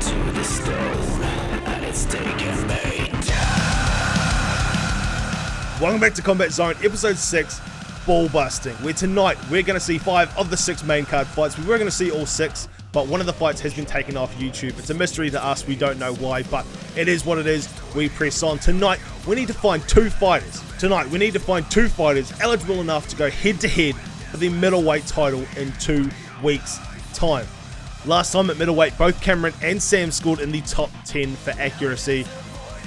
to the stone, and it's taken me down. Welcome back to Combat Zone, episode 6, Ball Busting, where tonight we're going to see 5 of the 6 main card fights. We were going to see all 6, but one of the fights has been taken off YouTube. It's a mystery to us, we don't know why, but it is what it is. We press on. Tonight, we need to find 2 fighters. Tonight, we need to find 2 fighters eligible enough to go head-to-head for the middleweight title in 2 weeks' time. Last time at middleweight, both Cameron and Sam scored in the top 10 for accuracy.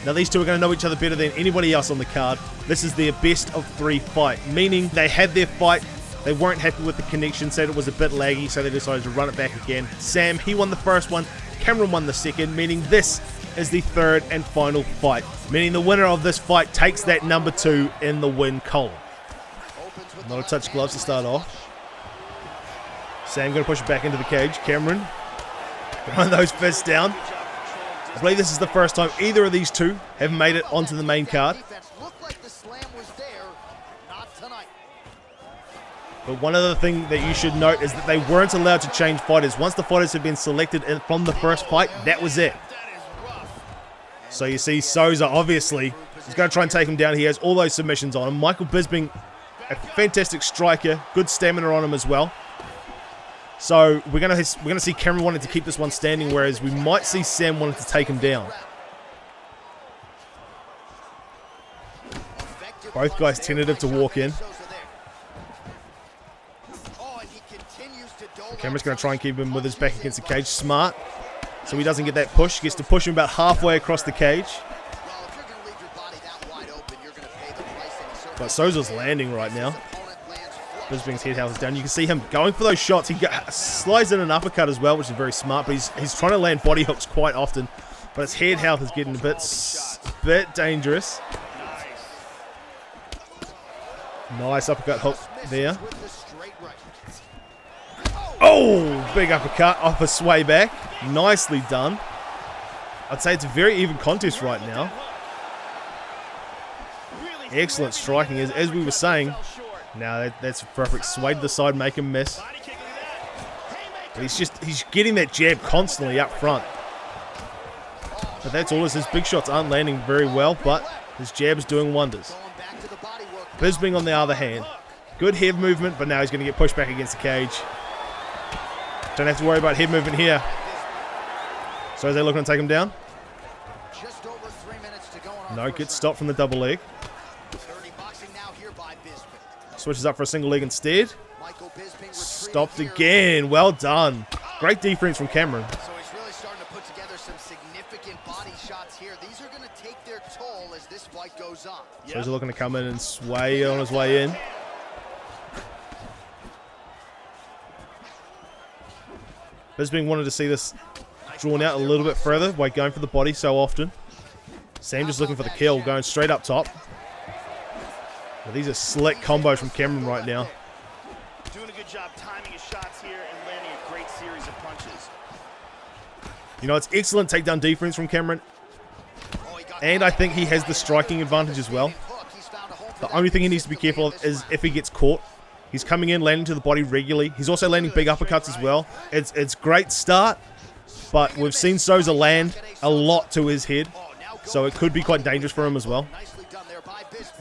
Now these two are going to know each other better than anybody else on the card. This is their best of 3 fight, meaning they had their fight, they weren't happy with the connection, said it was a bit laggy, so they decided to run it back again. Sam, he won the first one, Cameron won the second, meaning this is the 3rd and final fight, meaning the winner of this fight takes that number 2 in the win column. Not a touch gloves to start off. Sam going to push it back into the cage. Cameron, run those fists down. I believe this is the first time either of these two have made it onto the main card. But one other thing that you should note is that they weren't allowed to change fighters. Once the fighters had been selected from the first fight, that was it. So you see Souza, obviously, he's going to try and take him down. He has all those submissions on him. Michael Bisping, a fantastic striker, good stamina on him as well. So we're gonna see Cameron wanting to keep this one standing, whereas we might see Sam wanting to take him down. Both guys tentative to walk in. Cameron's going to try and keep him with his back against the cage. Smart. So he doesn't get that push. He gets to push him about halfway across the cage. But Souza's landing right now. Bisping's head health is down. You can see him going for those shots. He slides in an uppercut as well, which is very smart. But he's trying to land body hooks quite often. But his head health is getting a bit dangerous. Nice uppercut hook there. Oh, big uppercut off a sway back. Nicely done. I'd say it's a very even contest right now. Excellent striking, as we were saying. Now that's perfect. Sway to the side, make him miss. But he's getting that jab constantly up front. But that's all. His big shots aren't landing very well, but his jab's doing wonders. Bisping on the other hand, good head movement, but now he's going to get pushed back against the cage. Don't have to worry about head movement here. So is they looking to take him down? No, gets stopped from the double leg. Switches up for a single leg instead. Stopped again. Well done. Great defense from Cameron. So he's really starting to put together some significant body shots here. These are going to take their toll as this fight goes on. So he's looking to come in and sway on his way in. Bisping wanted to see this drawn out a little bit further by going for the body so often. Sam just looking for the kill, going straight up top. Well, these are slick combos from Cameron right now. Doing a good job timing his shots here and landing a great series of punches. You know, it's excellent takedown defense from Cameron. And I think he has the striking advantage as well. The only thing he needs to be careful of is if he gets caught. He's coming in, landing to the body regularly. He's also landing big uppercuts as well. It's great start, but we've seen Souza land a lot to his head. So it could be quite dangerous for him as well.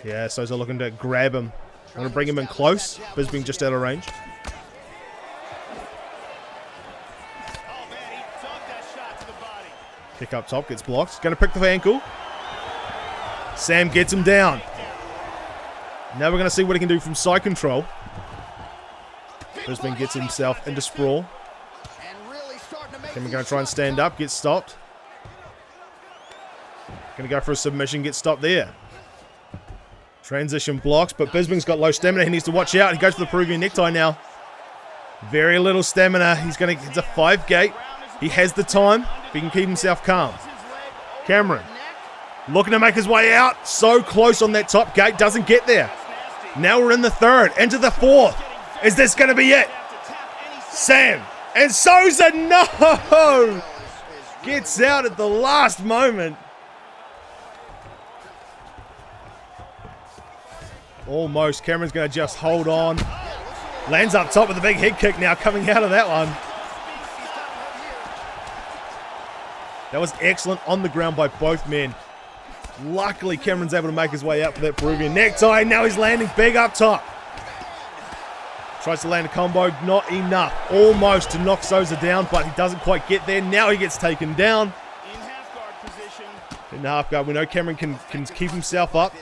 Yeah, Souza looking to grab him. I'm going to bring him in close. Bisping just out of range. Kick up top, gets blocked. Going to pick the ankle. Sam gets him down. Now we're going to see what he can do from side control. Bisping gets himself into sprawl. Then we're going to try and stand up, get stopped. Going to go for a submission, get stopped there. Transition blocks, but Bisping's got low stamina. He needs to watch out. He goes for the Peruvian necktie now. Very little stamina. It's a 5 gate. He has the time, but he can keep himself calm. Cameron looking to make his way out. So close on that top gate. Doesn't get there. Now we're in the 3rd. Into the 4th. Is this going to be it? Sam and Souza, no! Gets out at the last moment. Almost. Cameron's going to just hold on. Lands up top with a big head kick now coming out of that one. That was excellent on the ground by both men. Luckily, Cameron's able to make his way up for that Peruvian necktie. Now he's landing big up top. Tries to land a combo, not enough. Almost to knock Souza down, but he doesn't quite get there. Now he gets taken down. In half guard position. In half guard, we know Cameron can keep himself up.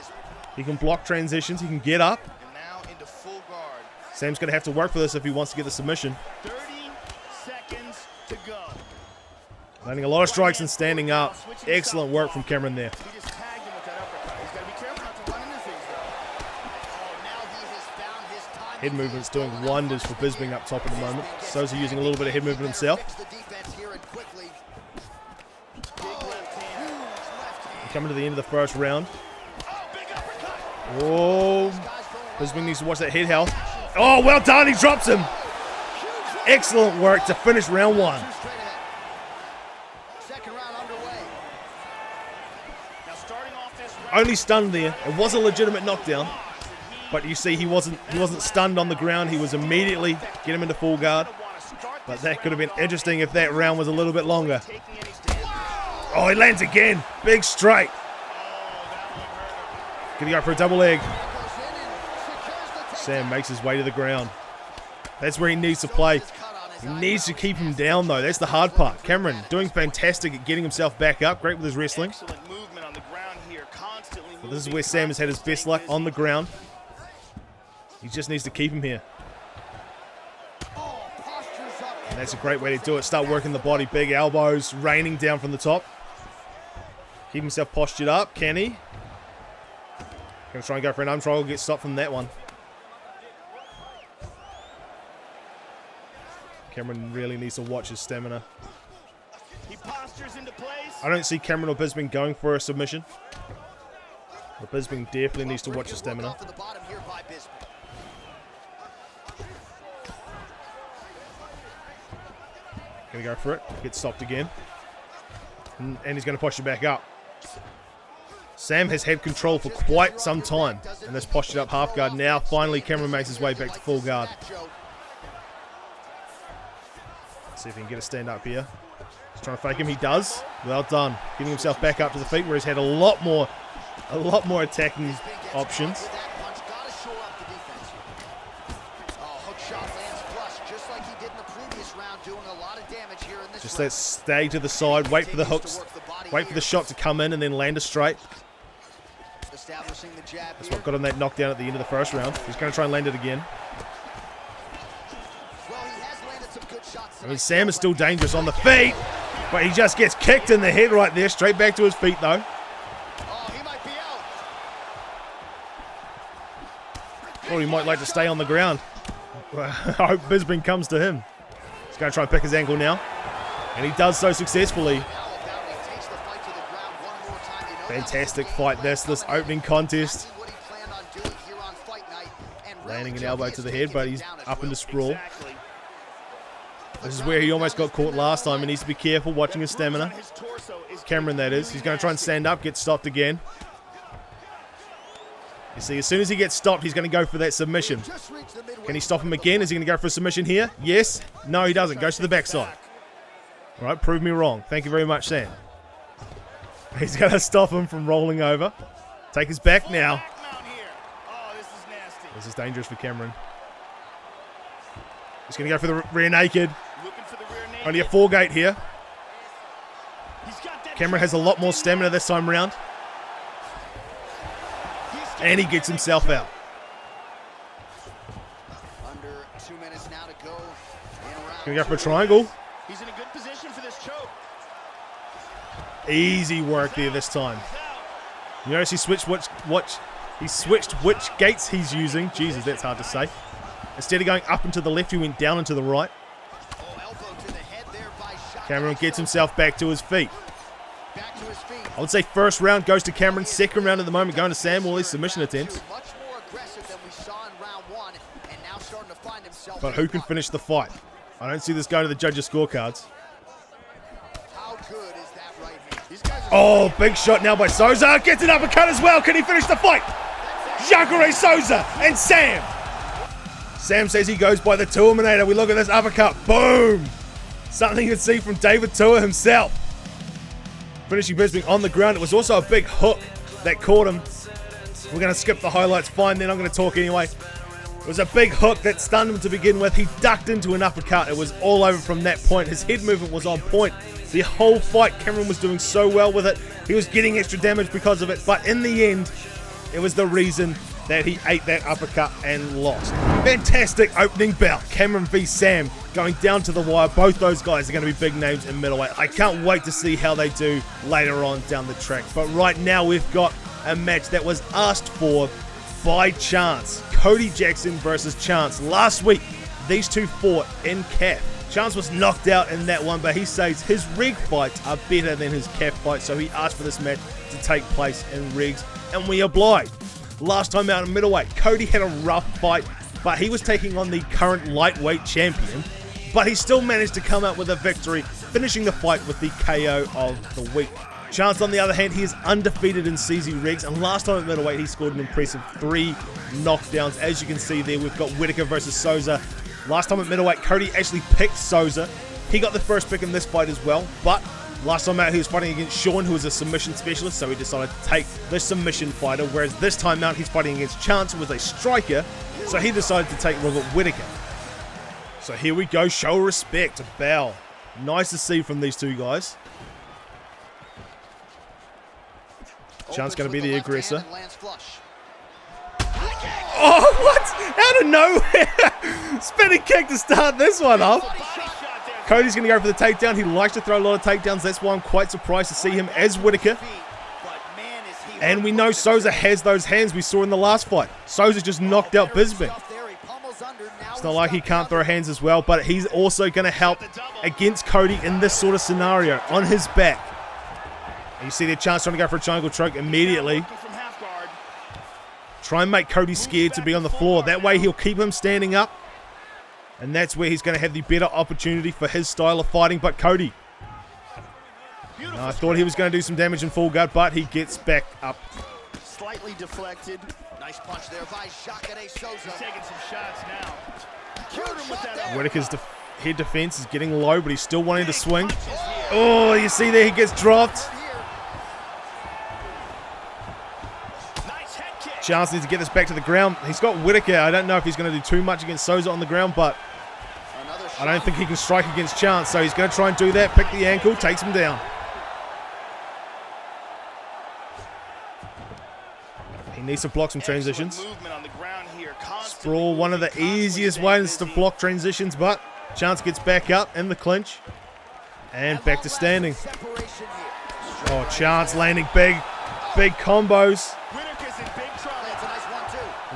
He can block transitions, he can get up. And now into full guard. Sam's going to have to work for this if he wants to get the submission. 30 seconds to go. Landing a lot of strikes and standing up. Excellent work from Cameron there. He just tagged him with that uppercut. He's got to be careful not to run into things, though. Oh, now he has found his time. Head movement's doing wonders for Bisping up top at the moment. Souza using a little bit of head movement himself. The defense here and quickly. Big left hand. Huge left hand. Coming to the end of the first round. Oh, big uppercut. Oh, Bisping needs to watch that head health. Oh, well done, he drops him. Excellent work to finish round one. Straight ahead. Second round underway. Now starting off this round. Only stunned there. It was a legitimate knockdown, but you see he wasn't stunned on the ground. He was immediately get him into full guard. But that could have been interesting if that round was a little bit longer. Oh, he lands again. Big straight. Gonna go for a double leg. Sam makes his way to the ground. That's where he needs to play. He needs to keep him down, though. That's the hard part. Cameron doing fantastic at getting himself back up. Great with his wrestling. Excellent movement on the ground here, constantly But this is moving, where Sam has had his best luck on the ground. He just needs to keep him here. And that's a great way to do it. Start working the body. Big elbows, raining down from the top. Keep himself postured up. Can he? Gonna try and go for an arm triangle. Get stopped from that one. Cameron really needs to watch his stamina. He postures into place. I don't see Cameron or Bisping going for a submission. But Bisping definitely needs to watch his stamina. Off to the bottom here by Bisping. Gonna go for it. Get stopped again. And he's gonna posture back up. Sam has had control for quite some time. And that's postured up half guard. Now finally Cameron makes his way back to full guard. See if he can get a stand up here. He's trying to fake him. He does. Well done. Getting himself back up to the feet where he's had a lot more attacking options. Just let's stay to the side, wait for the hooks, wait for the shot to come in and then land a straight. That's what got him that knockdown at the end of the first round. He's going to try and land it again. I mean, Sam is still dangerous on the feet, but he just gets kicked in the head right there. Straight back to his feet, though. Or he might like to stay on the ground. I hope Bisping comes to him. He's going to try and pick his ankle now. And he does so successfully. Fantastic fight this opening contest. Landing an elbow to the head, but he's up into sprawl. This is where he almost got caught last time. He needs to be careful watching his stamina. Cameron, that is. He's going to try and stand up, get stopped again. You see, as soon as he gets stopped, he's going to go for that submission. Can he stop him again? Is he going to go for a submission here? Yes. No, he doesn't. Goes to the backside. All right, prove me wrong. Thank you very much, Sam. He's going to stop him from rolling over. Take his back now. This is dangerous for Cameron. He's going to go for the rear naked. Only a 4-gate here. Cameron has a lot more stamina this time around. And he gets himself out. Under 2 minutes now to go. Going to go for a triangle. He's in a good position for this choke. Easy work there this time. You notice he switched which gates he's using. Jesus, that's hard to say. Instead of going up and to the left, he went down and to the right. Cameron gets himself back to his feet. I would say first round goes to Cameron. Second round at the moment going to Sam. All these submission attempts. But who can finish the fight? I don't see this going to the judges' scorecards. Oh, big shot now by Souza. Gets an uppercut as well. Can he finish the fight? Jacare Souza and Sam. Sam says he goes by the Terminator. We look at this uppercut. Boom. Something you can see from David Tua himself. finishing Bisping on the ground. It was also a big hook that caught him. We're going to skip the highlights, fine, then I'm going to talk anyway. It was a big hook that stunned him to begin with. He ducked into an uppercut. It was all over from that point. His head movement was on point. The whole fight, Cameron was doing so well with it. He was getting extra damage because of it, but in the end, it was the reason that he ate that uppercut and lost. Fantastic opening bout. Cameron v Sam going down to the wire. Both those guys are going to be big names in middleweight. I can't wait to see how they do later on down the track. But right now we've got a match that was asked for by Chance. Cody Jackson versus Chance. Last week, these two fought in CAF. Chance was knocked out in that one, but he says his reg fights are better than his CAF fights, so he asked for this match to take place in regs, and we obliged. Last time out in middleweight, Cody had a rough fight, but he was taking on the current lightweight champion, but he still managed to come out with a victory, finishing the fight with the KO of the week. Chance, on the other hand, he is undefeated in CZ regs, and last time at middleweight, he scored an impressive 3 knockdowns. As you can see there, we've got Whittaker versus Souza. Last time at middleweight, Cody actually picked Souza. He got the first pick in this fight as well, but last time out he was fighting against Sean, who was a submission specialist, so he decided to take the submission fighter, whereas this time out he's fighting against Chance, who was a striker, so he decided to take Robert Whittaker. So here we go, show respect to bow. Nice to see from these two guys. Chance going to be the aggressor. Oh, what? Out of nowhere! Spinning kick to start this one off. Cody's going to go for the takedown. He likes to throw a lot of takedowns. That's why I'm quite surprised to see him as Whittaker. And we know Souza has those hands we saw in the last fight. Souza just knocked out Bisping. It's not like he can't throw hands as well, but he's also going to help against Cody in this sort of scenario on his back. And you see their Chance trying to go for a triangle choke immediately. Try and make Cody scared to be on the floor. That way he'll keep him standing up. And that's where he's going to have the better opportunity for his style of fighting. But Cody, I thought he was going to do some damage in full guard, but he gets back up. Slightly deflected. Nice punch there by Jacare Souza. He's taking some shots now. Killed him with that. Whittaker's head defense is getting low, but he's still wanting to swing. Oh, you see there, he gets dropped. Chance needs to get this back to the ground. He's got Whittaker. I don't know if he's going to do too much against Souza on the ground, but I don't think he can strike against Chance. So he's going to try and do that. Pick the ankle, takes him down. He needs to block some transitions. Sprawl, one of the easiest ways to block transitions, but Chance gets back up in the clinch and back to standing. Oh, Chance landing big combos.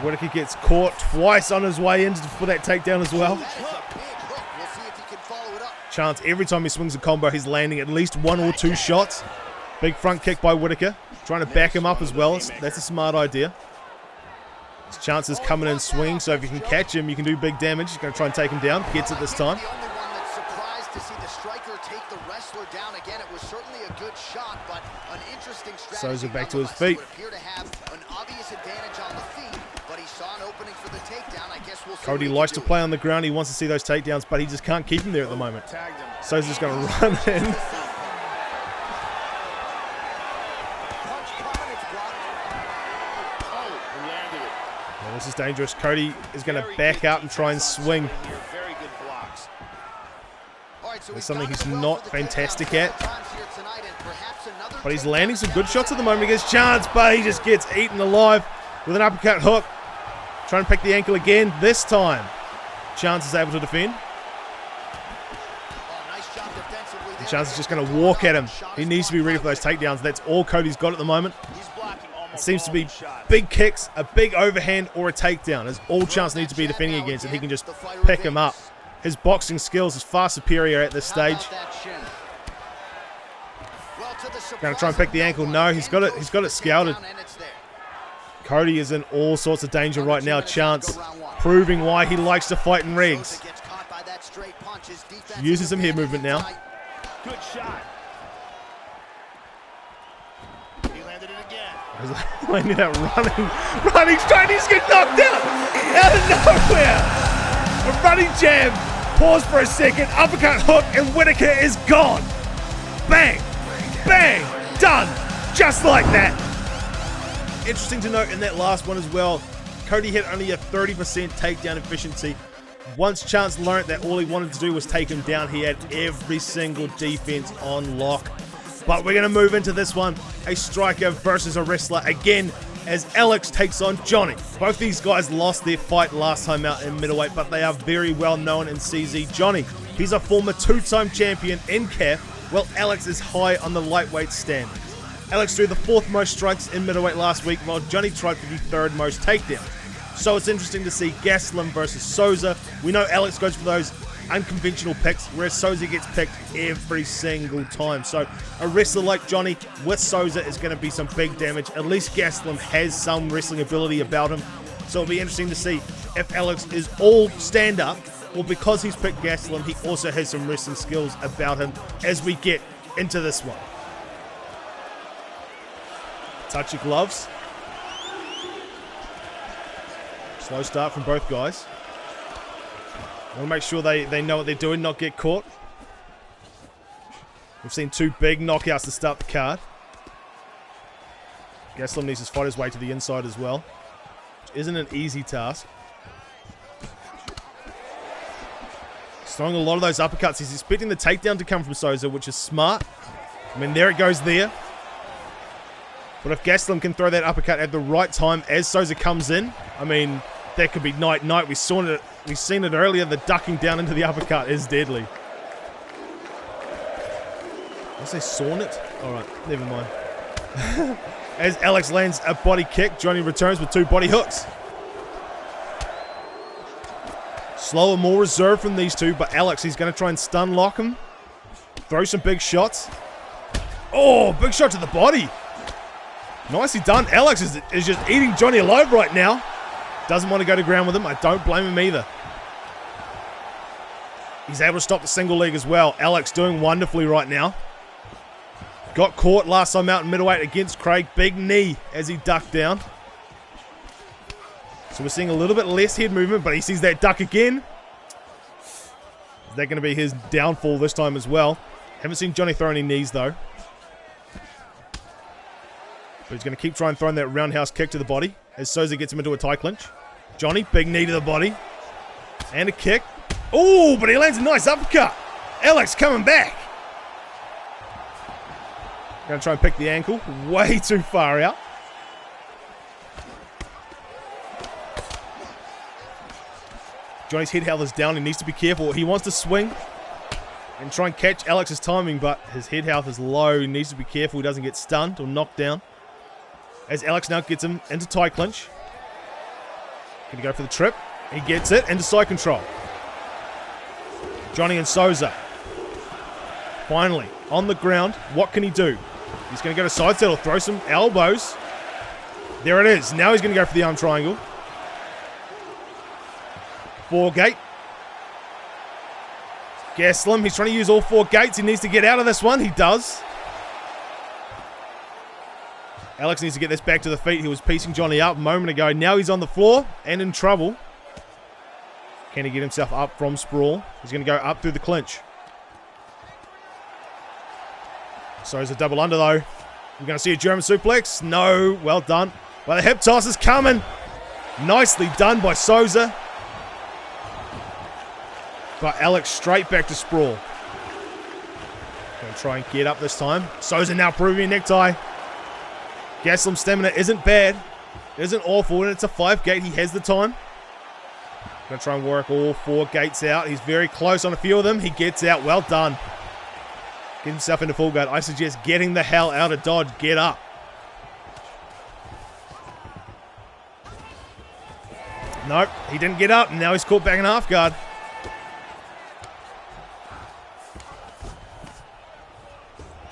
Whittaker gets caught twice on his way in for that takedown as well. Chance, every time he swings a combo, he's landing at least 1 or 2 shots. Big front kick by Whittaker. Trying to back him up as well. That's a smart idea. His Chance is coming in swing, so if you can catch him, you can do big damage. He's going to try and take him down. Gets it this time. Souza back to his feet. Cody likes to play on the ground. He wants to see those takedowns, but he just can't keep him there at the moment. Souza's going to run in. Yeah, this is dangerous. Cody is going to back out and try and swing. That's something he's not fantastic at. But he's landing some good shots at the moment against Chance, but he just gets eaten alive with an uppercut hook. Trying to pick the ankle again. This time, Chance is able to defend. And Chance is just going to walk at him. He needs to be ready for those takedowns. That's all Cody's got at the moment. It seems to be big kicks, a big overhand, or a takedown is all Chance needs to be defending against, and he can just pick him up. His boxing skills is far superior at this stage. Going to try and pick the ankle. No, he's got it scouted. Cody is in all sorts of danger right now. Chance proving why he likes to fight in regs. Using some head movement now. Good shot. He landed it again. He's landing that running straight. He's getting knocked out of nowhere. A running jab. Pause for a second. Uppercut hook, and Whittaker is gone. Bang, bang. Just like that. Interesting to note in that last one as well, Cody had only a 30% takedown efficiency. Once Chance learned that all he wanted to do was take him down, he had every single defense on lock. But we're going to move into this one, a striker versus a wrestler again, as Alex takes on Johnny. Both these guys lost their fight last time out in middleweight, but they are very well known in CZ. Johnny, he's a former 2-time champion in CAF, while Alex is high on the lightweight standings. Alex threw the 4th most strikes in middleweight last week, while Johnny tried for the 3rd most takedowns. So it's interesting to see Gaslam versus Souza. We know Alex goes for those unconventional picks, whereas Souza gets picked every single time. So a wrestler like Johnny with Souza is going to be some big damage. At least Gaslam has some wrestling ability about him. So it'll be interesting to see if Alex is all stand-up, or because he's picked Gaslam, he also has some wrestling skills about him as we get into this one. Touch of gloves. Slow start from both guys. Want to make sure they know what they're doing, not get caught. We've seen 2 big knockouts to start the card. Gaslam needs to fight his way to the inside as well, which isn't an easy task. He's throwing a lot of those uppercuts. He's expecting the takedown to come from Souza, which is smart. I mean, there it goes there. But if Gaslam can throw that uppercut at the right time as Souza comes in, I mean, that could be night-night. We've seen it earlier. The ducking down into the uppercut is deadly. Did I say sawn it? Alright, never mind. As Alex lands a body kick, Johnny returns with 2 body hooks. Slower, more reserved from these two, but Alex, he's going to try and stun lock him. Throw some big shots. Oh, big shot to the body. Nicely done. Alex is just eating Johnny alive right now. Doesn't want to go to ground with him. I don't blame him either. He's able to stop the single leg as well. Alex doing wonderfully right now. Got caught last time out in middleweight against Craig. Big knee as he ducked down. So we're seeing a little bit less head movement, but he sees that duck again. Is that going to be his downfall this time as well? Haven't seen Johnny throw any knees though. But he's going to keep trying throwing that roundhouse kick to the body as Souza gets him into a tie clinch. Johnny, big knee to the body. And a kick. Oh, but he lands a nice uppercut. Alex coming back. Going to try and pick the ankle. Way too far out. Johnny's head health is down. He needs to be careful. He wants to swing and try and catch Alex's timing, but his head health is low. He needs to be careful he doesn't get stunned or knocked down. As Alex now gets him into tie clinch. Going to go for the trip. He gets it into side control. Johnny and Souza. Finally, on the ground. What can he do? He's going to go to side settle, throw some elbows. There it is. Now he's going to go for the arm triangle. 4 gate. Gaslam, he's trying to use all 4 gates. He needs to get out of this one. He does. Alex needs to get this back to the feet. He was piecing Johnny up a moment ago. Now he's on the floor and in trouble. Can he get himself up from sprawl? He's going to go up through the clinch. So it's a double under though. We're going to see a German suplex. No, well done. Well, the hip toss is coming. Nicely done by Souza. But Alex straight back to sprawl. Going to try and get up this time. Souza now proving necktie. Gaslam's stamina isn't bad. It isn't awful, and it's a 5 gate. He has the time. Going to try and work all 4 gates out. He's very close on a few of them. He gets out. Well done. Get himself into full guard. I suggest getting the hell out of dodge. Get up. Nope, he didn't get up. Now he's caught back in half guard.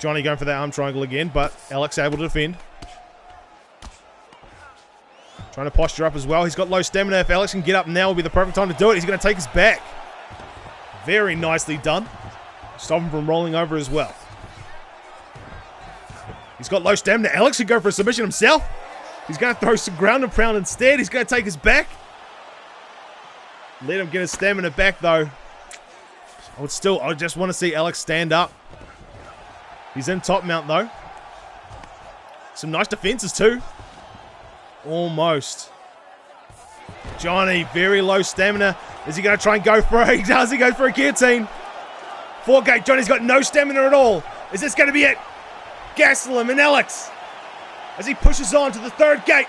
Johnny going for that arm triangle again, but Alex able to defend. Trying to posture up as well. He's got low stamina. If Alex can get up now, will be the perfect time to do it. He's going to take his back. Very nicely done. Stop him from rolling over as well. He's got low stamina. Alex can go for a submission himself. He's going to throw some ground and pound instead. He's going to take his back. Let him get his stamina back though. I just want to see Alex stand up. He's in top mount though. Some nice defenses too. Almost. Johnny, very low stamina. Is he going to try and go for it? He does. He goes for a guillotine. 4-gate. Johnny's got no stamina at all. Is this going to be it? Gastelum and Alex as he pushes on to the 3rd gate.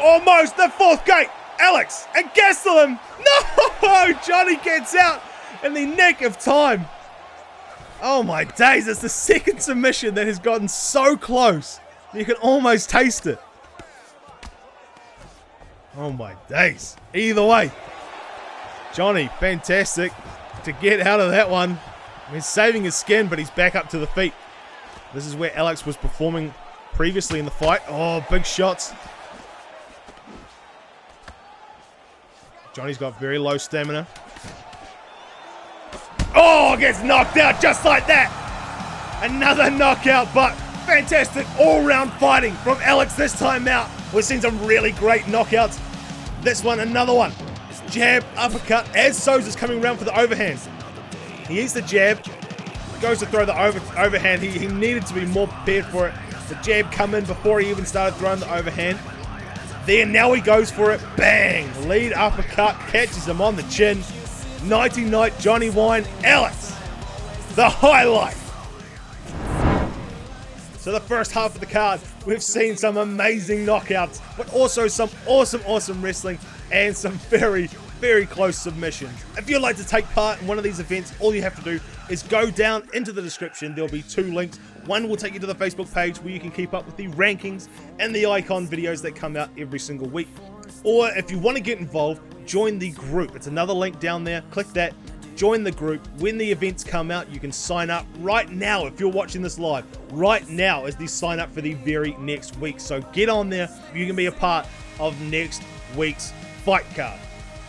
Almost the 4th gate. Alex and Gastelum. No! Johnny gets out in the nick of time. Oh my days. It's the 2nd submission that has gotten so close. You can almost taste it. Oh my days. Either way. Johnny, fantastic to get out of that one. He's saving his skin, but he's back up to the feet. This is where Alex was performing previously in the fight. Oh, big shots. Johnny's got very low stamina. Oh, gets knocked out just like that. Another knockout, but fantastic all-round fighting from Alex this time out. We've seen some really great knockouts. This one, another one. Jab, uppercut, as Souza's coming around for the overhand. He eats the jab, goes to throw the overhand. He needed to be more prepared for it. The jab come in before he even started throwing the overhand. Then now he goes for it. Bang! Lead uppercut, catches him on the chin. Nighty-night, Johnny Wine, Alex. The highlight. So the first half of the card, we've seen some amazing knockouts, but also some awesome wrestling and some very close submissions. If you'd like to take part in one of these events, all you have to do is go down into the description. There'll be 2 links. One will take you to the Facebook page where you can keep up with the rankings and the icon videos that come out every single week. Or if you want to get involved, join the group. It's another link down there. Click that. Join the group. When the events come out, you can sign up right now. If you're watching this live, right now is the sign up for the very next week. So get on there. You can be a part of next week's fight card.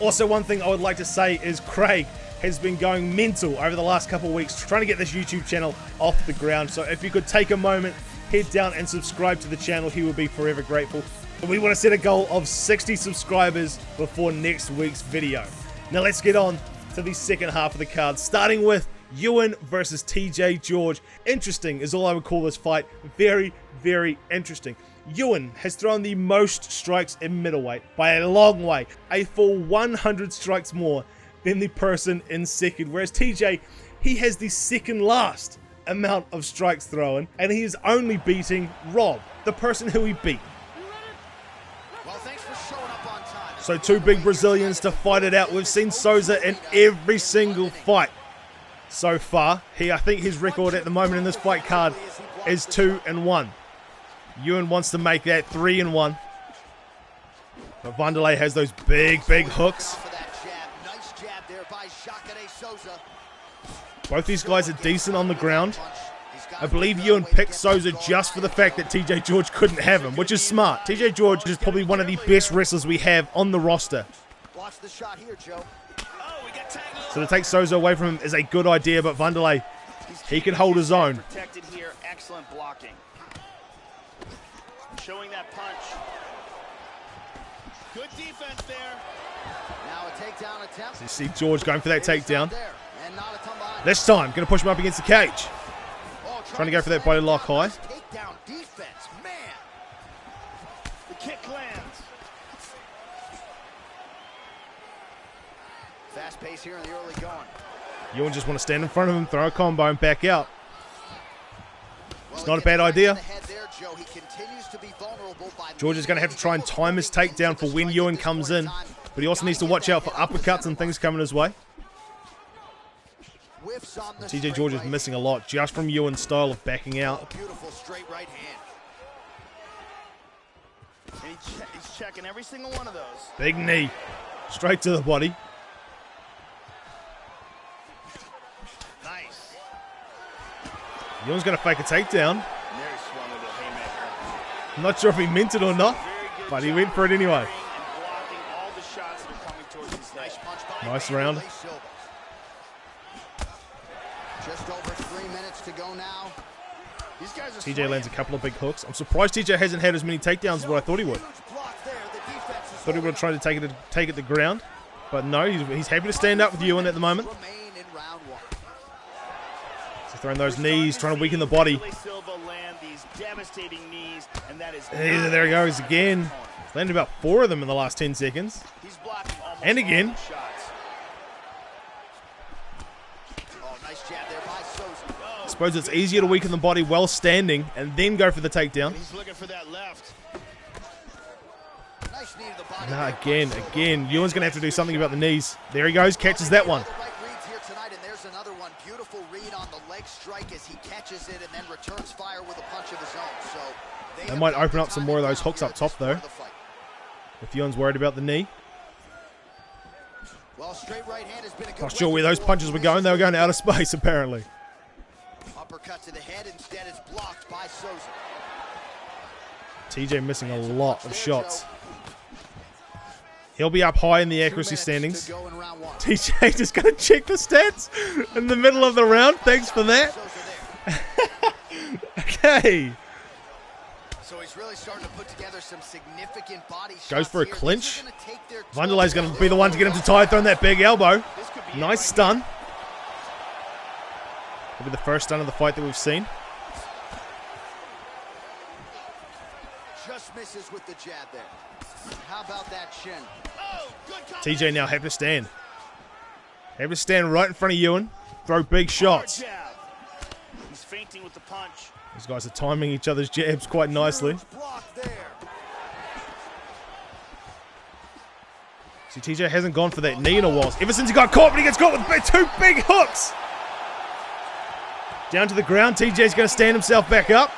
Also, one thing I would like to say is Craig has been going mental over the last couple of weeks trying to get this YouTube channel off the ground. So if you could take a moment, head down and subscribe to the channel, he will be forever grateful. We want to set a goal of 60 subscribers before next week's video. Now let's get on to the second half of the card, starting with Ewan versus TJ George. Interesting is all I would call this fight. Very interesting. Ewan has thrown the most strikes in middleweight by a long way, a full 100 strikes more than the person in second, whereas TJ, he has the second last amount of strikes thrown, and he is only beating Rob, the person who he beat. Well, thanks for showing up on time. So 2 big Brazilians to fight it out. We've seen Souza in every single fight so far. I think his record at the moment in this fight card is 2-1. Ewan wants to make that 3-1. But Vanderlei has those big hooks. Both these guys are decent on the ground. I believe Ewan picked Souza just for the fact that TJ George couldn't have him, which is smart. TJ George is probably one of the best wrestlers we have on the roster. So to take Souza away from him is a good idea, but Vanderlei, he can hold his own. Excellent blocking. Showing that punch. Good defense there. Now a takedown attempt. So you see George going for that takedown. This time, going to push him up against the cage. Trying to go for that body lock high. Takedown defense, man. The kick lands. Fast pace here in the early going. Ewan just want to stand in front of him, throw a combo, and back out. It's not a bad idea. George is going to have to try and time his takedown for when Ewan comes in, but he also needs to watch out for uppercuts and things coming his way. TJ George is missing a lot just from Ewan's style of backing out. Beautiful straight right hand. He's checking every single one of those. Big knee. Straight to the body. Nice. Ewan's going to fake a takedown. I'm not sure if he meant it or not, but he went for it anyway. Nice round. Just over 3 minutes to go now. TJ lands a couple of big hooks. I'm surprised TJ hasn't had as many takedowns as what I thought he would. Thought he would have tried to take it to ground, but no, he's happy to stand up with Ewan at the moment. So Throwing those knees, trying to weaken the body. There he goes again. Landed about 4 of them in the last 10 seconds. And again. I suppose it's easier to weaken the body while standing and then go for the takedown. Nah, again. Ewan's going to have to do something about the knees. There he goes, catches that one. Beautiful read on the leg strike as he catches it and then returns fire with a punch of his own. So they might open up some more of those hooks up top though. If Ewan's worried about the knee. Well, straight right hand has been a good Not sure where those punches were going. They were going out of space apparently. Uppercut to the head, instead it's blocked by Souza. TJ missing a lot of shots. He'll be up high in the accuracy standings. TJ just going to check the stats in the middle of the round. Thanks for that. Okay. So he's really starting to put together some significant body shots. Goes for a clinch. Vanderlei's going to be the one to get him to tie, throwing that big elbow. Nice stun. That'll be the first stun of the fight that we've seen. Just misses with the jab there. How about that shin? TJ now happy to stand. Happy to stand right in front of Ewan. Throw big shots. He's feinting with the punch. These guys are timing each other's jabs quite nicely. See, TJ hasn't gone for that knee in a while. Ever since he got caught, but he gets caught with 2 big hooks. Down to the ground. TJ's going to stand himself back up.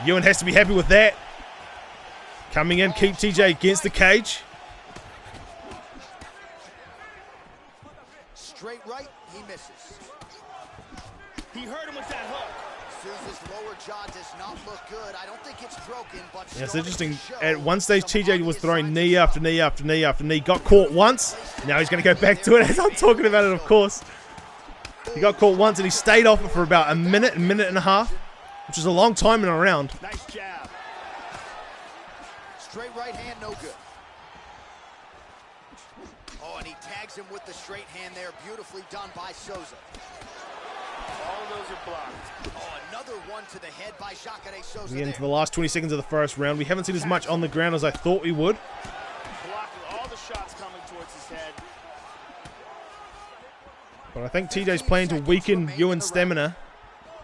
Ewan has to be happy with that. Coming in, keep TJ against the cage. Straight right, he misses. He hurt him with that hook. Souza's lower jaw does not look good. I don't think it's broken, but yeah, it's interesting. At one stage, TJ was throwing knee after knee after knee after knee. Got caught once. Now he's going to go back to it as I'm talking about it, of course. He got caught once and he stayed off it for about a minute and a half, which is a long time in a round. Nice jab. Straight right hand, no good. Oh, and he tags him with the straight hand there. Beautifully done by Souza. All of those are blocked. Oh, another one to the head by Jacare Souza. We get into the last 20 seconds of the first round. We haven't seen as much on the ground as I thought we would. Blocking all the shots coming towards his head. But I think TJ's playing to weaken Ewan's stamina.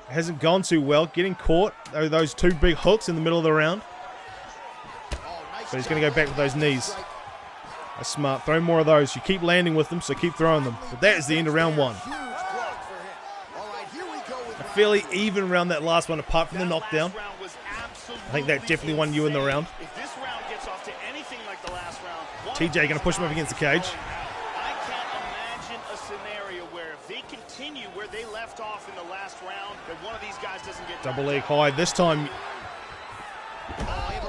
It hasn't gone too well. Getting caught, those 2 big hooks in the middle of the round. But he's going to go back with those knees. That's smart. Throw more of those. You keep landing with them, so keep throwing them. But that is the end of round 1. A fairly even round, that last one, apart from the knockdown. I think that definitely won Ewan the round. If this round gets off to anything like the last round, TJ going to push him up against the cage. I can't imagine a scenario where if they continue where they left off in the last round, that one of these guys doesn't get double leg high. This time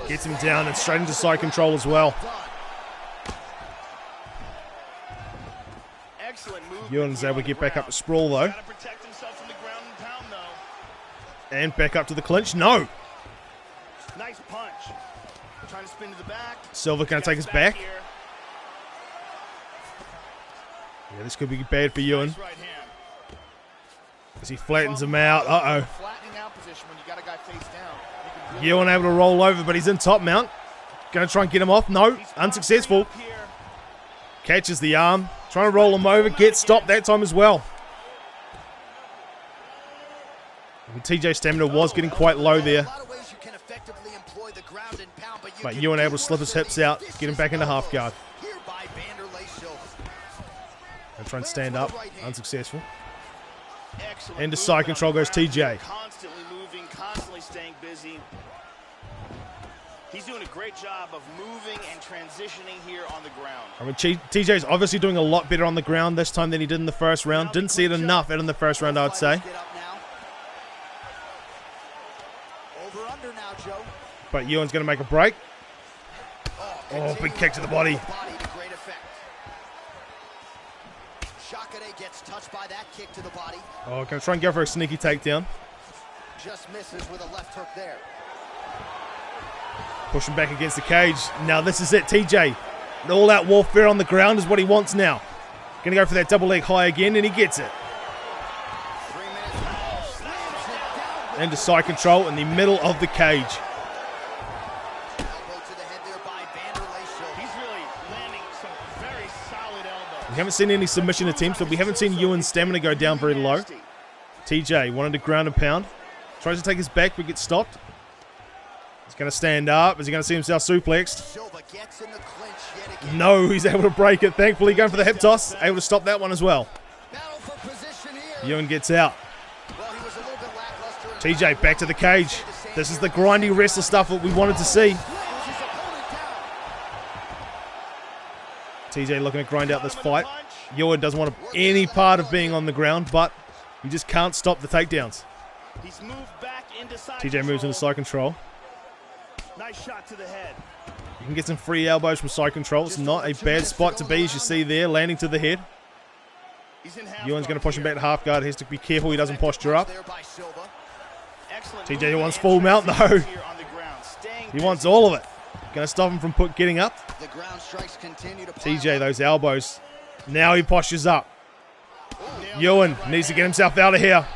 gets him down and straight into side control as well. excellent move. Ewan's able to get back up to sprawl though. Gotta protect himself from the ground and pound though. And back up to the clinch. No. Nice punch. Trying to spin to the back. Silva going to take us back. Here. Yeah, this could be bad for Ewan. Nice right hand. As he flattens him out. Uh-oh. Flattening out position when you got a guy face down. You can really Ewan able to roll over, but he's in top mount. Going to try and get him off. No, He's unsuccessful. up here. Catches the arm. Trying to roll him over. Gets stopped that time as well. TJ's stamina was getting quite low there. But Ewan able to slip his hips out. Get him back into half guard. And try and stand up. Unsuccessful. Excellent Into move side on control the goes ground. TJ. Constantly moving, constantly staying busy. He's doing a great job of moving and transitioning here on the ground. I mean, TJ's obviously doing a lot better on the ground this time than he did in the first round. Didn't see it enough out in the first round, I'd say. But Ewan's going to make a break. Oh, big kick to the body. Gets touched by that kick to the body. Oh, going to try and go for a sneaky takedown. Just misses with a left hook there. Pushing back against the cage. Now this is it, TJ. An all-out warfare on the ground is what he wants now. Going to go for that double leg high again, and he gets it. 3 minutes Into side control in the middle of the cage. We haven't seen any submission attempts, but we haven't seen Ewan's stamina go down very low. TJ wanted to ground and pound. Tries to take his back, but gets stopped. He's going to stand up. Is he going to see himself suplexed? No, he's able to break it. Thankfully, going for the hip toss. Able to stop that one as well. Ewan gets out. TJ back to the cage. This is the grindy wrestler stuff that we wanted to see. TJ looking to grind out this fight. Ewan doesn't want any part of being on the ground, but he just can't stop the takedowns. TJ moves into side control. Nice shot to the head. You can get some free elbows from side control. It's not a bad spot to be, as you see there, landing to the head. Ewan's going to push him back to half guard. He has to be careful he doesn't posture up. TJ wants full mount though. He wants all of it. Going to stop him from getting up. TJ, those elbows. Now he postures up. Ewan needs to get himself out of here.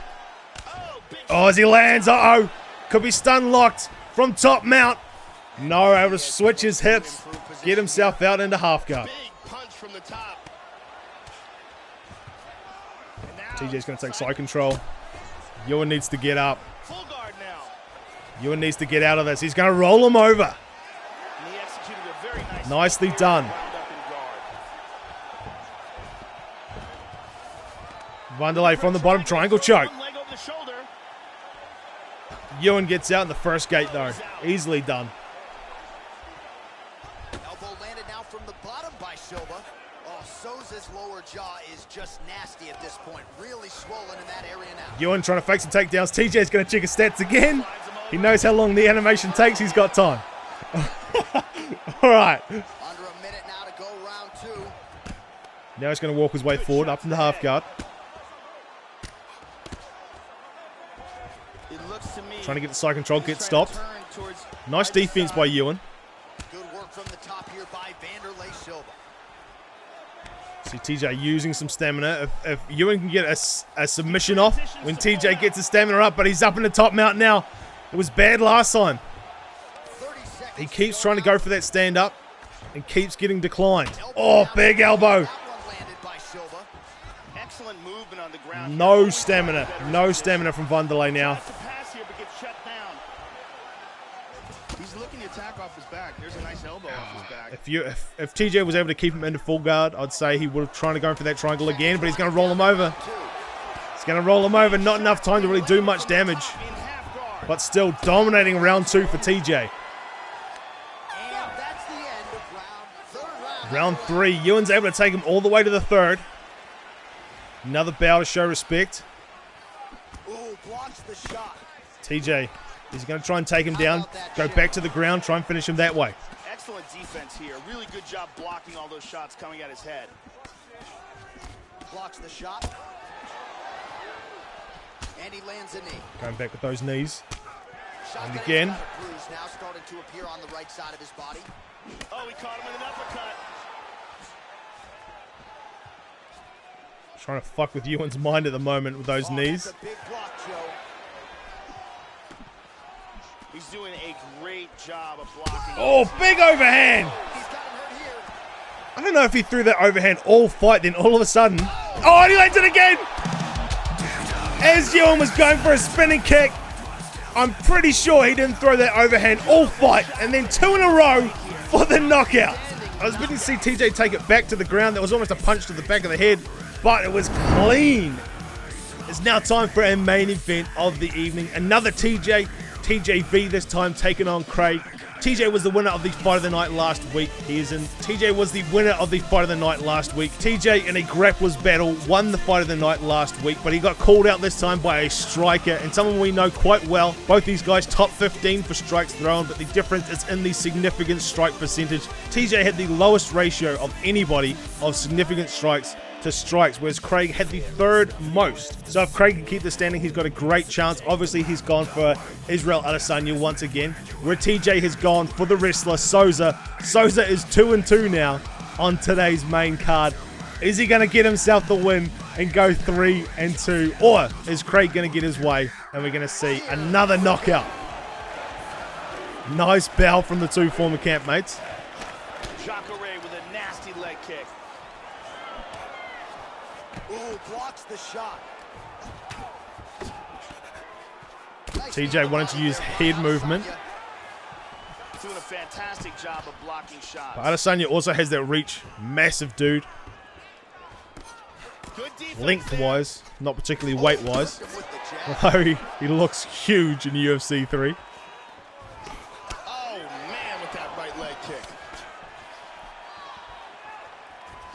Oh, as he lands, uh-oh. Could be stun locked from top mount. No, able to switch his hips, get himself out into half guard. TJ's going to take side control. Ewan needs to get up. Ewan needs to get out of this. He's going to roll him over. Nicely done. Vanderlei from the bottom, triangle choke. Ewan gets out in the first gate though. Easily done. Elbow landed now from the bottom by Silva. Oh, Souza's lower jaw is just nasty at this point. Really swollen in that area now. Ewan trying to fake some takedowns. TJ's going to check his stats again. He knows how long the animation takes. He's got time. All right. Under a minute now to go round two. Now he's going to walk his way forward up in the half guard. Trying to get the side control, get stopped. Nice defense by Ewan. Good work from the top here by Vanderlei Silva. See TJ using some stamina. If Ewan can get a submission off when TJ gets his stamina up, but he's up in the top mount now. It was bad last time. He keeps trying to go for that stand up and keeps getting declined. Oh, big elbow. No stamina. No stamina from Vanderlei now. He's looking to attack off his back. There's a nice elbow off his back. If TJ was able to keep him into full guard, I'd say he would have tried to go for that triangle again, but he's going to roll him over. He's going to roll him over. Not enough time to really do much damage. But still dominating round two for TJ. Round three. Ewan's able to take him all the way to the third. Another bow to show respect. TJ is going to try and take him down. Go back to the ground. Try and finish him that way. Excellent defense here. Really good job blocking all those shots coming at his head. Blocks the shot. And he lands a knee. Going back with those knees. And again. Now starting to appear on the right side of his body. Oh, he caught him with an uppercut. Trying to fuck with Ewan's mind at the moment with those knees. That's a big block, Joe. He's doing a great job of blocking. Oh, big overhand. I don't know if he threw that overhand all fight, then all of a sudden. Oh, and he lands it again. As Ewan was going for a spinning kick, I'm pretty sure he didn't throw that overhand all fight, and then two in a row for the knockout. I was waiting to see TJ take it back to the ground. That was almost a punch to the back of the head, but it was clean. It's now time for our main event of the evening. Another TJV this time taking on Craig. TJ was the winner of the Fight of the Night last week. TJ was the winner of the Fight of the Night last week. TJ in a grapplers battle won the Fight of the Night last week, but he got called out this time by a striker and someone we know quite well. Both these guys top 15 for strikes thrown, but the difference is in the significant strike percentage. TJ had the lowest ratio of anybody of significant strikes to strikes, whereas Craig had the third most. So if Craig can keep this standing, he's got a great chance. Obviously, he's gone for Israel Adesanya once again, where TJ has gone for the wrestler Souza. Souza is 2-2 now on today's main card. Is he going to get himself the win and go 3-2. Or is Craig going to get his way and we're going to see another knockout? Nice bow from the two former campmates. Jacare with a nasty leg kick. Ooh, blocks the shot. TJ wanted to use head movement. Doing a fantastic job of blocking shots. But Adesanya also has that reach. Massive dude. Lengthwise, not particularly weight-wise. Although he looks huge in UFC 3. Oh, man, with that right leg kick.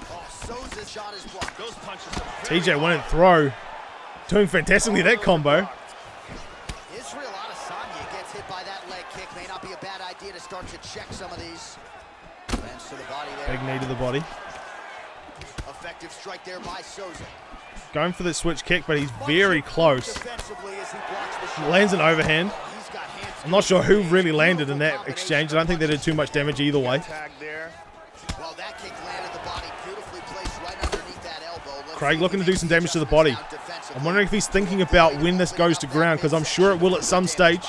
Oh, Souza's shot is blocked. Those punches are TJ wanted to throw. Doing fantastically that combo. Israel Adesanya gets hit by that leg kick. May not be a bad idea to start to check some of these. Lands to the body there. Big knee to the body. Effective strike there by Souza. Going for the switch kick, but he's very close. Defensively as he blocks the shot. Lands an overhand. He's got hands. I'm not sure who really landed in that exchange. I don't think they did too much damage either way. tag there. Well, that kick landed the body beautifully placed right underneath that elbow. Let's Craig see looking if to he do some makes damage to the body. defensively. I'm wondering if he's thinking about when this goes to ground, because I'm sure it will at some stage.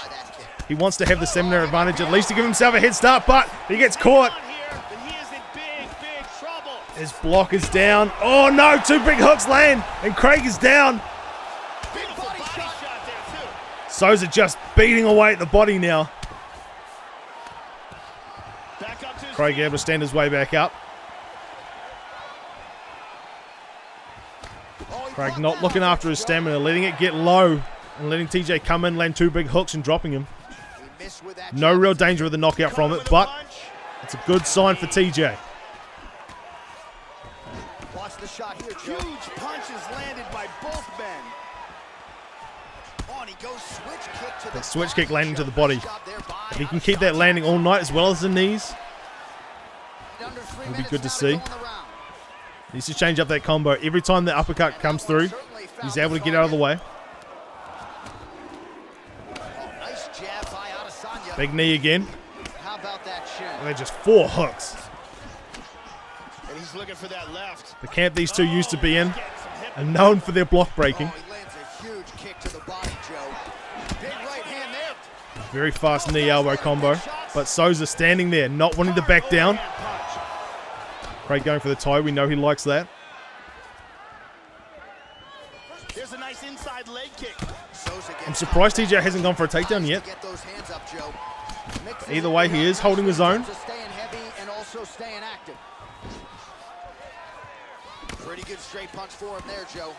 He wants to have the stamina advantage, at least to give himself a head start, but he gets caught. His block is down. Oh no, two big hooks land, and Craig is down. Souza just beating away at the body now. Craig able to stand his way back up. Craig not looking after his stamina, letting it get low, and letting TJ come in, land two big hooks and dropping him. No real danger of the knockout from it, but it's a good sign for TJ. Watch the shot here, Joe. Huge punches landed by both men. Oh, and he goes switch kick to the That switch body, kick landing to the Joe. body. Nice job there by If he can keep that landing all night as well as the knees, Under 3 it'll be minutes good to now see. go in the round. Needs to change up that combo. Every time the uppercut comes through, he's able to get out of the way. Nice jab by Adesanya. Big knee again. How about that shin? And they're just 4 hooks. And he's looking for that left. The camp these two used to be in are known for their block breaking. Oh, he lands a huge kick to the body, Joe. Big right hand there. Very fast knee elbow combo. But Souza standing there, not wanting to back down. Craig going for the tie. We know he likes that. There's a nice inside leg kick. I'm surprised TJ hasn't gone for a takedown yet. Get those hands up, Joe. Mixing Either it way, he around. is holding his own. Staying heavy and also staying active. Pretty good straight punch for him there, Joe.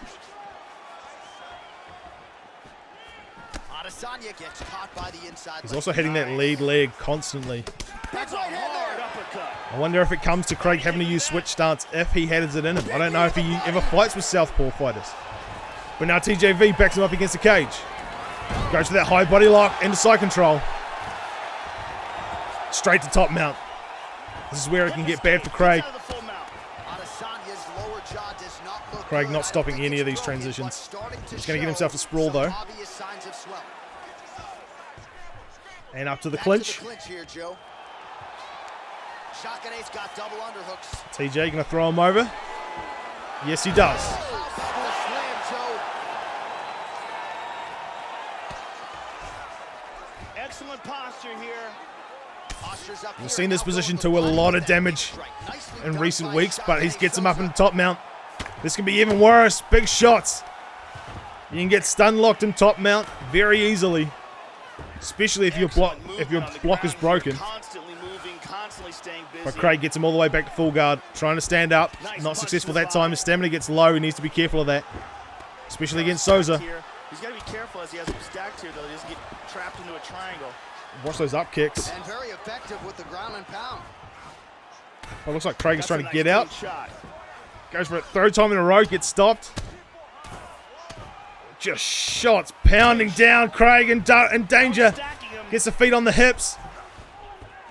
Adesanya gets caught by the inside. He's also hitting that lead leg constantly. That's a hard uppercut. I wonder if it comes to Craig having to use switch stance if he has it in him. I don't know if he ever fights with southpaw fighters. But now TJV backs him up against the cage. Goes for that high body lock into side control. Straight to top mount. This is where it can get bad for Craig. Adesanya's lower jaw does not look Craig good. not I stopping think any it's of these broken, transitions. but starting to He's gonna get show himself a sprawl, some though. obvious signs of swelling. And up to the Back clinch. to the clinch here, Joe. Jacquet's got double underhooks. TJ gonna throw him over. Yes, he does. Powerful slam, Joe. Excellent posture here. Postures up here. We've seen this Now position going to for a the lot body of with that damage strike. Nicely in done recent by weeks, but he Jacquet gets him up in the Souza. top mount. This can be even worse. Big shots. You can get stun locked in top mount very easily, especially if your block is broken. Constantly moving, constantly staying busy. But Craig gets him all the way back to full guard, trying to stand up. Not successful that time. His stamina gets low. He needs to be careful of that, especially against Souza. He's got to be careful as he has him stacked here, though. He doesn't get trapped into a triangle. Watch those up kicks. And very effective with the ground and pound. Well, it looks like Craig is That's trying a to nice get out. clean shot. Goes for it third time in a row, gets stopped. Just shots pounding down. Craig in danger. Stacking him. Gets the feet on the hips.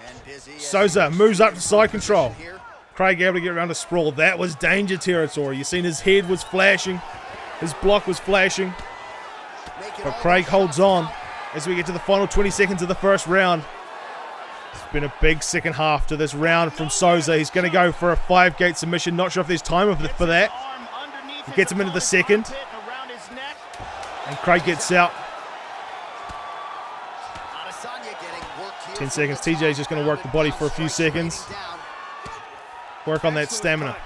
And busy as Souza he moves up to side control. here. Craig able to get around a sprawl. That was danger territory. You seen his head was flashing. His block was flashing. Making But all Craig the holds shots on count. as we get to the final 20 seconds of the first round. It's been a big second half to this round from Souza. He's going to go for a 5-gate submission. Not sure if there's time for that. Arm underneath Gets him into the second. And Craig gets out. 10 seconds. TJ's just going to work the body for a few seconds. Work on that stamina.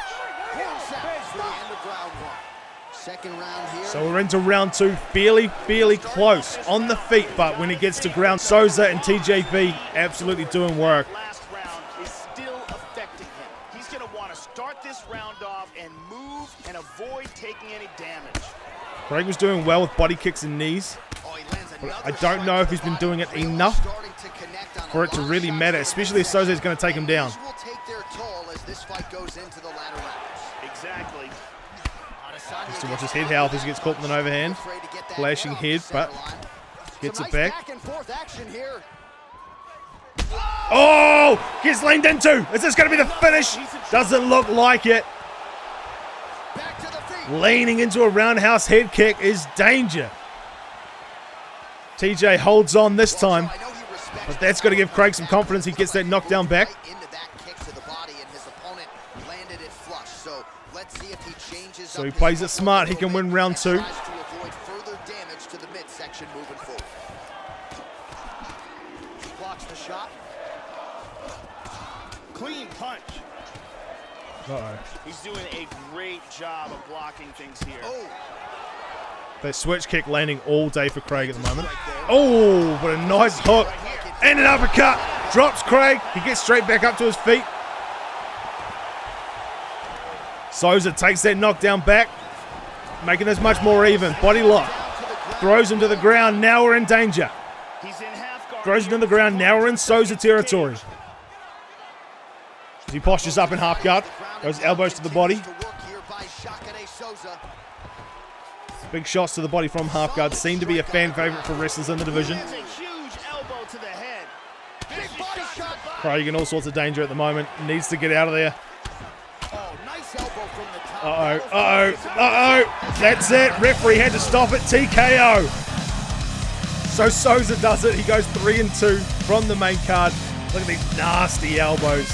So we're into round 2. Fairly close on the feet, but when it gets to ground, Souza and TJV absolutely doing work. Last round is still affecting him. He's going to want to start this round off and move and avoid taking any damage. Craig was doing well with body kicks and knees. I don't know if he's been doing it enough for it to really matter, especially if Souza is going to take him down. Exactly. Just to watch his head health as he gets caught in an overhand. Flashing head, but gets it back. Oh! Gets leaned into! Is this going to be the finish? Doesn't look like it. Leaning into a roundhouse head kick is danger. TJ holds on this time, but that's got to give Craig some confidence. He gets that knockdown back. So he plays it smart. He can win round 2. Blocks the shot. Clean punch. Uh-oh. He's doing a great job of blocking things here. That switch kick landing all day for Craig at the moment. Oh, but a nice hook. And an uppercut. Drops Craig. He gets straight back up to his feet. Souza takes that knockdown back, making this much more even. Body lock. Throws him to the ground. Now we're in danger. Throws him to the ground. Now we're in Souza territory. As he postures up in half guard. Goes elbows to the body. Big shots to the body from half guard. Seem to be a fan favorite for wrestlers in the division. Craig in all sorts of danger at the moment. Needs to get out of there. That's it. Referee had to stop it. TKO. So Souza does it. He goes 3-2 from the main card. Look at these nasty elbows.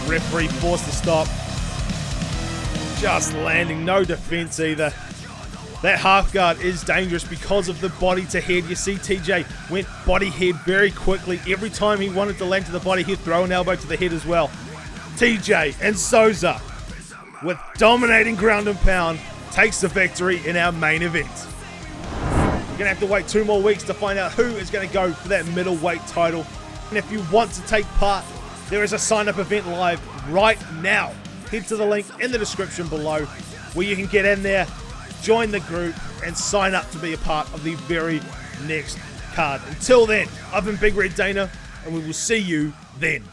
Referee forced to stop. Just landing. No defense either. That half guard is dangerous because of the body to head. You see TJ went body head very quickly. Every time he wanted to land to the body, he'd throw an elbow to the head as well. TJ and Souza, with dominating ground and pound, takes the victory in our main event. We're going to have to wait 2 more weeks to find out who is going to go for that middleweight title. And if you want to take part, there is a sign-up event live right now. Head to the link in the description below where you can get in there, join the group, and sign up to be a part of the very next card. Until then, I've been Big Red Dana, and we will see you then.